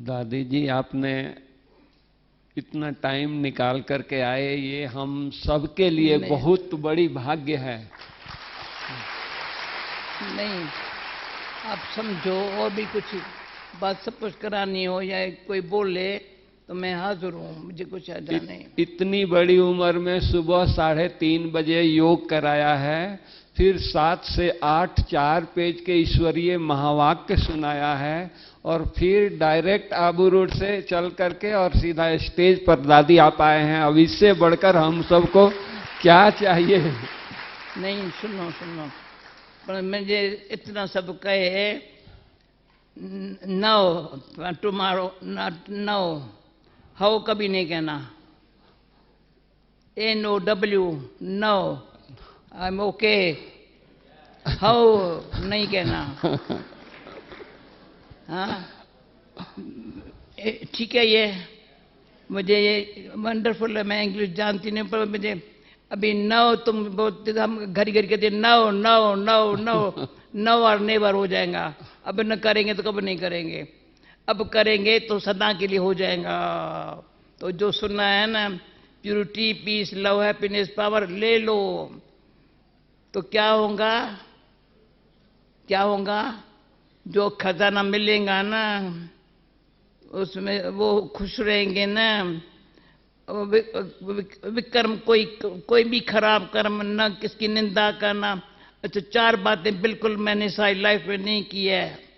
दादी जी आपने इतना टाइम निकाल करके आए, ये हम सबके लिए बहुत बड़ी भाग्य है। नहीं, आप समझो और भी कुछ बात सपोज करानी हो या कोई बोले तो मैं हाजिर हूँ, मुझे कुछ आता नहीं। इतनी बड़ी उम्र में सुबह 3:30 बजे योग कराया है, फिर 7 से 8 4 पेज के ईश्वरीय महावाक्य सुनाया है, और फिर डायरेक्ट आबू रोड से चल करके और सीधा स्टेज पर दादी आप आए हैं। अब इससे बढ़कर हम सबको क्या चाहिए? नहीं, सुनो सुनो, पर मुझे इतना सब कहे, नो टुमारो, नो हाउ कभी नहीं कहना, NOW no, I am okay, how नहीं कहना। हाँ ठीक है, ये मुझे ये वंडरफुल है, मैं इंग्लिश जानती नहीं, पर मुझे अभी नो तुम बहुत, हम घड़ी घड़ी कहते no no no no, no और नेवर हो जाएगा। अब न करेंगे तो कब नहीं करेंगे, अब करेंगे तो सदा के लिए हो जाएगा। तो जो सुनना है ना, purity, peace, love, happiness, power, ले लो। तो क्या होगा, क्या होगा? जो खजाना मिलेगा ना, उसमें वो खुश रहेंगे ना। विक्रम, कोई भी खराब कर्म न, किसकी निंदा करना। अच्छा, 4 बातें बिल्कुल मैंने सारी लाइफ में नहीं की है।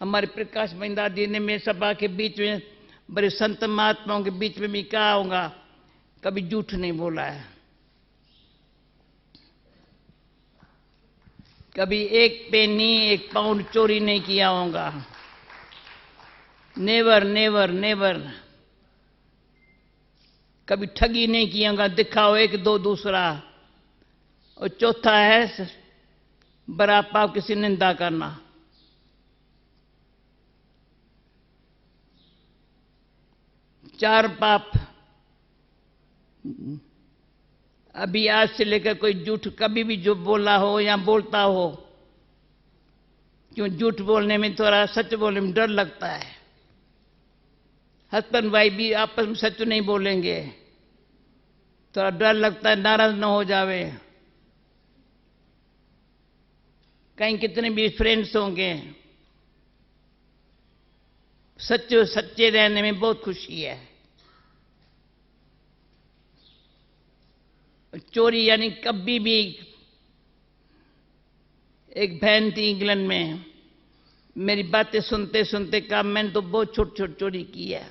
हमारे प्रकाश महिंदा जी ने मेरे सभा के बीच में, बड़े संत महात्माओं के बीच में भी कहा होगा, कभी झूठ नहीं बोला है, कभी 1 पेनी 1 पाउंड चोरी नहीं किया होगा। Never never never. कभी ठगी नहीं किया होगा, दिखाओ 1 2 दूसरा। और चौथा है बड़ा पाप, किसी निंदा करना। चार पाप। अभी आज से लेकर कोई झूठ कभी भी जो बोला हो या बोलता हो, क्यों झूठ बोलने में, थोड़ा सच बोलने में डर लगता है। हस्बैंड वाइफ भी आपस में सच नहीं बोलेंगे, थोड़ा डर लगता है नाराज न हो जावे। कहीं कितने भी फ्रेंड्स होंगे, सच्चे रहने में बहुत खुशी है। चोरी यानी कभी भी, एक बहन थी इंग्लैंड में, मेरी बातें सुनते सुनते कहा मैंने तो बहुत छोट छोट चोरी की है।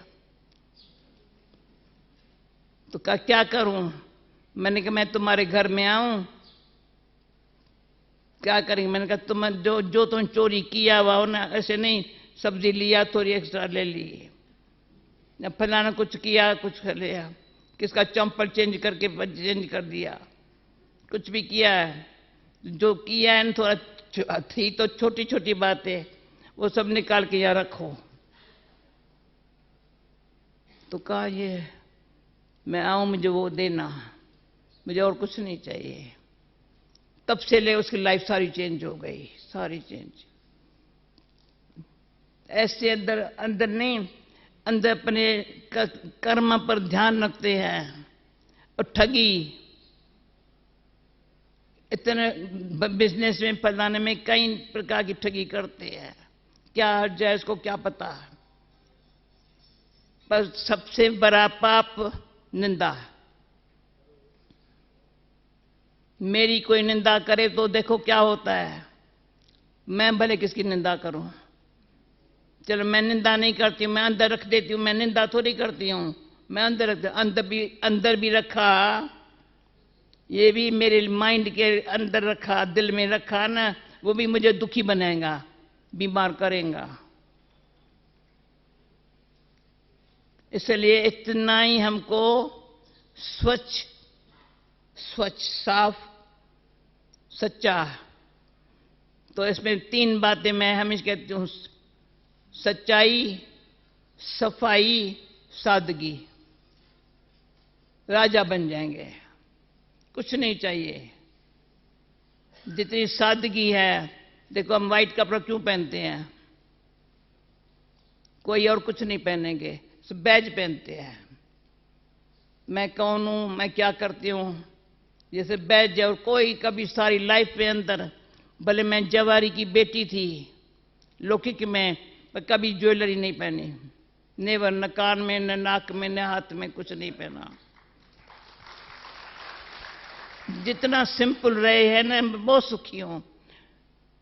तो कहा क्या करूं? मैंने कहा मैं तुम्हारे घर में आऊं, क्या करेंगे? मैंने कहा तुम जो तुम चोरी किया हुआ हो ना, ऐसे नहीं, सब्जी लिया थोड़ी एक्स्ट्रा ले ली, या फलाना कुछ किया कुछ कर लिया, किसका चंपल चेंज करके चेंज कर दिया, कुछ भी किया है, जो किया है ना, थोड़ा थी तो छोटी छोटी बातें, वो सब निकाल के यहाँ रखो। तो कहा ये मैं आऊं, मुझे वो देना, मुझे और कुछ नहीं चाहिए। तब से ले उसकी लाइफ सारी चेंज हो गई, सारी चेंज। ऐसे अंदर अंदर नहीं, अंदर अपने कर्म पर ध्यान रखते हैं। और ठगी, इतने बिजनेस में फैलाने में कई प्रकार की ठगी करते हैं, क्या हर्ज है इसको क्या पता। पर सबसे बड़ा पाप निंदा है। मेरी कोई निंदा करे तो देखो क्या होता है। मैं भले किसकी निंदा करूं, चलो मैं निंदा नहीं करती हूं, मैं अंदर रख देती हूं, मैं निंदा थोड़ी करती हूं, मैं अंदर रख, अंदर भी रखा, ये भी मेरे माइंड के अंदर रखा, दिल में रखा ना, वो भी मुझे दुखी बनाएगा, बीमार करेगा। इसलिए इतना ही हमको स्वच्छ साफ सच्चा। तो इसमें 3 बातें मैं हमेशा कहती हूं, सच्चाई, सफाई, सादगी। राजा बन जाएंगे, कुछ नहीं चाहिए। जितनी सादगी है, देखो हम व्हाइट कपड़ा क्यों पहनते हैं, कोई और कुछ नहीं पहनेंगे, सब बैज पहनते हैं। मैं कौन हूं, मैं क्या करती हूं, जैसे बैज है। और कोई कभी सारी लाइफ में अंदर, भले मैं जवारी की बेटी थी, लौकिक में पर कभी ज्वेलरी नहीं पहनी, नेवर, न कान में, न नाक में, न हाथ में, कुछ नहीं पहना। जितना सिंपल रहे हैं ना, मैं बहुत सुखी हूं।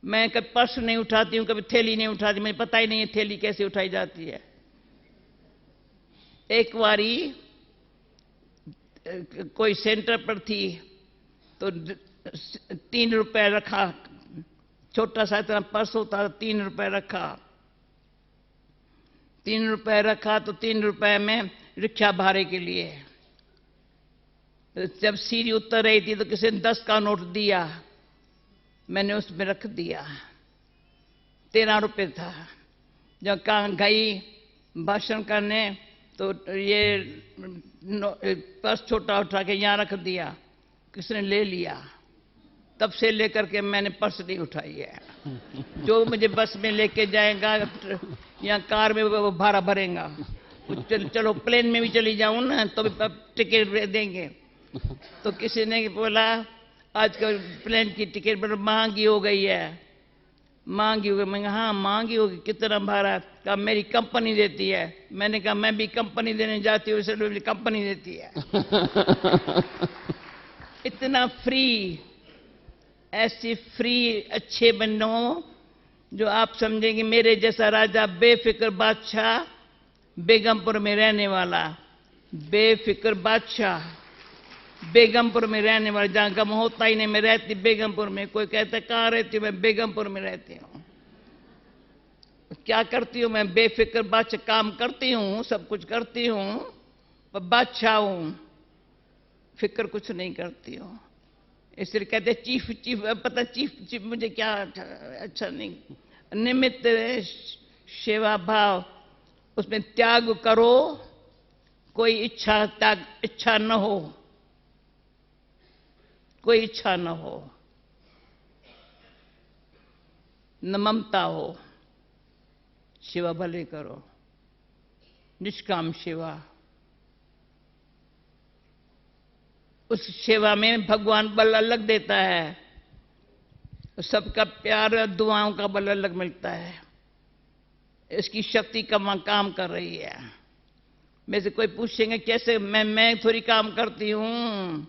मैं कभी पर्स नहीं उठाती हूं, कभी थैली नहीं उठाती, मुझे पता ही नहीं है थैली कैसे उठाई जाती है। एक बारी कोई सेंटर पर थी तो 3 रुपए रखा, छोटा सा इतना पर्स होता, 3 रुपए रखा। 3 रुपए रखा तो 3 रुपए में रिक्शा भाड़े के लिए। तो जब सीढ़ी उतर रही थी तो किसी ने 10 का नोट दिया, मैंने उसमें रख दिया। 13 रुपए था। जब कहाँ गई भाषण करने तो ये पर्स छोटा उठा के यहाँ रख दिया, किसने ले लिया। तब से लेकर के मैंने पर्स नहीं उठाई है। जो मुझे बस में लेके जाएगा या कार में वो भाड़ा भरेगा। चलो प्लेन में भी चली जाऊं ना तो भी टिकट देंगे। तो किसी ने बोला आजकल प्लेन की टिकट बड़ी महंगी हो गई है। महंगी हो गई? मैं कहा हाँ महंगी होगी, कितना भाड़ा? कहा मेरी कंपनी देती है। मैंने कहा मैं भी कंपनी देने जाती हूँ, इसलिए मेरी कंपनी देती है। इतना फ्री, ऐसे फ्री अच्छे बनो जो आप समझेंगे मेरे जैसा राजा बेफिक्र बादशाह बेगमपुर में रहने वाला, बेफिक्र बादशाह बेगमपुर में रहने वाला, जहां गम होता ही नहीं। मैं रहती बेगमपुर में। कोई कहता है कहाँ रहती हूँ? मैं बेगमपुर में रहती हूँ। क्या करती हूँ मैं? बेफिक्र बादशाह, काम करती हूँ, सब कुछ करती हूँ, पर बादशाह हूँ, फिक्र कुछ नहीं करती हूँ। इसलिए कहते चीफ चीफ, पता चीफ चीफ मुझे क्या अच्छा नहीं। निमित्त सेवा भाव, उसमें त्याग करो, कोई इच्छा त्याग, इच्छा न हो, कोई इच्छा न हो, न ममता हो, सेवा भले करो, निष्काम सेवा। उस सेवा में भगवान बल अलग देता है, सबका प्यार और दुआओं का बल अलग मिलता है। इसकी शक्ति कम काम कर रही है। मेरे से कोई पूछेंगे कैसे? मैं थोड़ी काम करती हूं,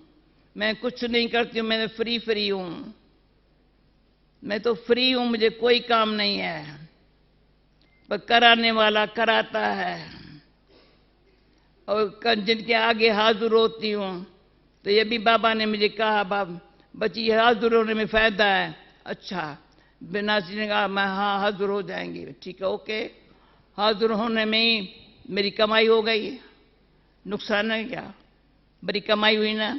मैं कुछ नहीं करती हूं, मैं फ्री फ्री हूं। मैं तो फ्री हूं, मुझे कोई काम नहीं है, पर कराने वाला कराता है। और जिनके आगे हाजिर होती हूं तो ये भी बाबा ने मुझे कहा, बच्ची हाजिर होने में फायदा है। अच्छा, बिना ने कहा मैं हाँ हाजिर हो जाएंगी। ठीक है, ओके। हाजिर होने में ही मेरी कमाई हो गई, नुकसान है क्या? बड़ी कमाई हुई ना,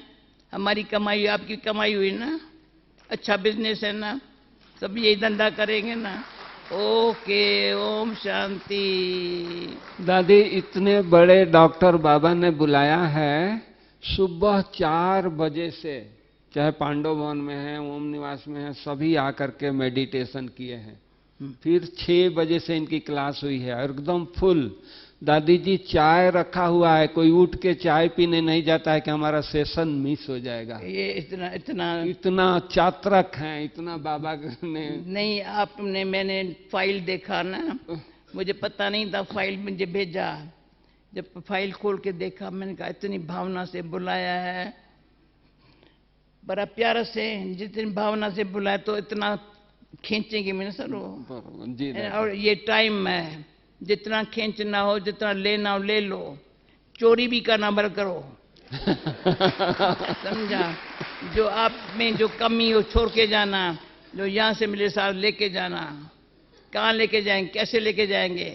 हमारी कमाई हुई, आपकी कमाई हुई ना। अच्छा बिजनेस है ना, सब यही धंधा करेंगे ना। ओके, ओम शांति। दादी, इतने बड़े डॉक्टर बाबा ने बुलाया है, सुबह 4 बजे से, चाहे पांडव भवन में है, ओम निवास में है, सभी आकर के मेडिटेशन किए हैं। फिर 6 बजे से इनकी क्लास हुई है और एकदम फुल। दादी जी चाय रखा हुआ है, कोई उठ के चाय पीने नहीं जाता है कि हमारा सेशन मिस हो जाएगा। ये इतना इतना इतना चात्रक है, इतना बाबा ने नहीं। आपने, मैंने फाइल देखा ना, मुझे पता नहीं था, फाइल मुझे भेजा। जब फाइल खोल के देखा, मैंने कहा इतनी भावना से बुलाया है, बड़ा प्यार से, जितनी भावना से बुलाया तो इतना खींचेंगे मैंने सर जी। और ये टाइम है, जितना खींचना हो, जितना लेना हो ले लो, चोरी भी करना बंद करो। समझा? जो आप में जो कमी हो छोड़ के जाना, जो यहां से मेरे साथ लेके जाना। कहाँ लेके जाएंगे? कैसे लेके जाएंगे?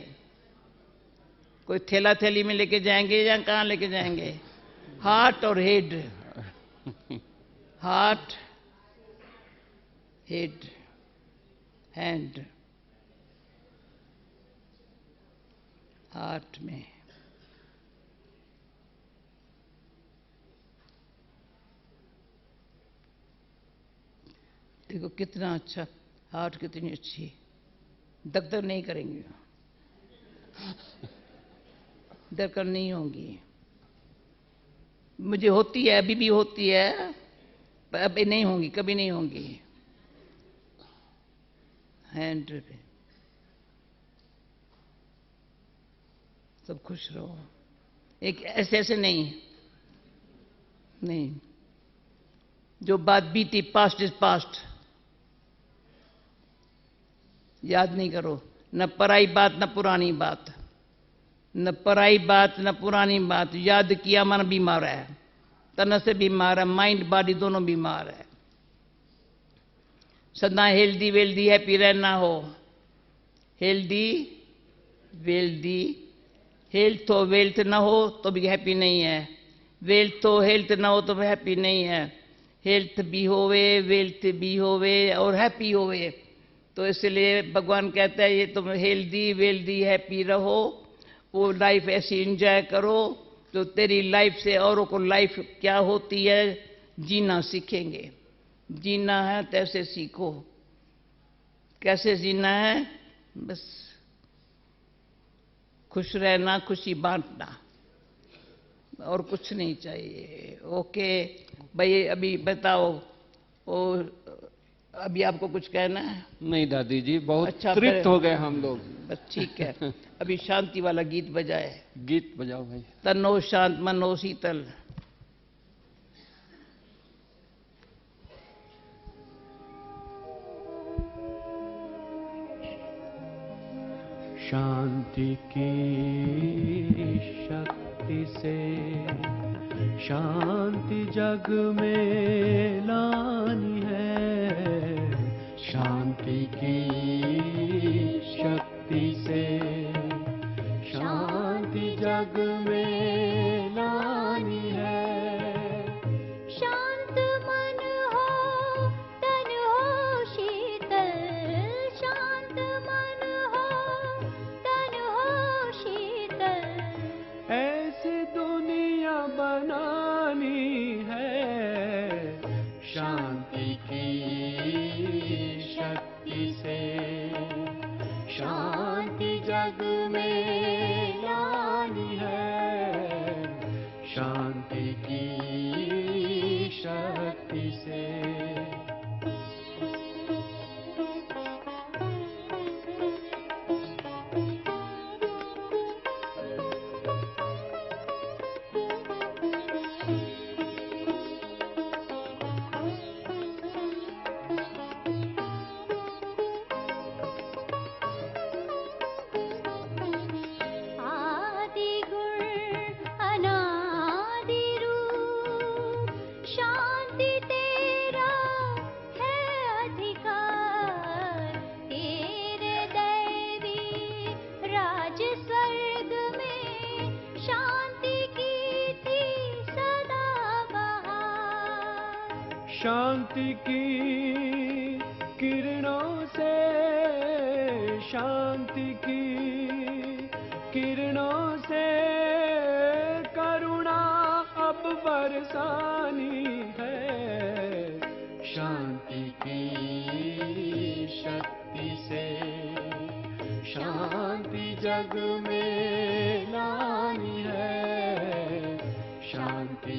कोई थैला थैली में लेके जाएंगे या कहाँ लेके जाएंगे? हार्ट और head, heart, head, hand, heart में। देखो कितना अच्छा हार्ट, कितनी अच्छी, दगदग नहीं करेंगे, दरकार नहीं होगी। मुझे होती है, अभी भी होती है, पर अभी नहीं होंगी, कभी नहीं होंगी। हैंड पे सब खुश रहो। एक ऐसे ऐसे नहीं, नहीं, जो बात बीती, पास्ट इज पास्ट, याद नहीं करो। न पराई बात न पुरानी बात, न पराई बात न पुरानी बात। याद किया मन बीमार है, तन से बीमार है, माइंड बॉडी दोनों बीमार है। सदा हेल्दी वेल्दी हैप्पी रहना हो। हेल्दी वेल्दी, हेल्थ हो वेल्थ ना हो तो भी हैप्पी नहीं है, वेल्थ हो हेल्थ ना हो तो भी हैप्पी नहीं है। हेल्थ भी होवे, वेल्थ भी होवे और हैप्पी होवे। तो इसलिए भगवान कहता है ये तुम हेल्दी वेल्दी हैप्पी रहो, वो लाइफ ऐसी एंजॉय करो जो तेरी लाइफ से औरों को लाइफ क्या होती है जीना सीखेंगे। जीना है तो ऐसे सीखो। कैसे जीना है? बस खुश रहना, खुशी बांटना, और कुछ नहीं चाहिए। ओके भाई, अभी बताओ, वो अभी आपको कुछ कहना है? नहीं दादी जी, बहुत अच्छा, तृप्त हो गए हम लोग। बस ठीक है। अभी शांति वाला गीत बजाए। गीत बजाओ भाई। तनो शांत मनो शीतल। शांति की शक्ति से शांति जग में लानी है। शांति की शक्ति से शांति जग में लानी है। शांत मन हो तन हो शीतल, शांत मन हो तन हो शीतल। ऐसी दुनिया बनानी है। शांति की शक्ति से शांति जग में लानी है। शांति की शक्ति से। आदि गुण अनादि रूप, शांति तेरा है अधिकार। तेरे दैवी राज स्वर्ग में शांति की थी सदा बहार। शांति की किरणों से, शांति की किरणों से करुणा अब बरसानी है। शांति की शक्ति से शांति जग में लानी है। शांति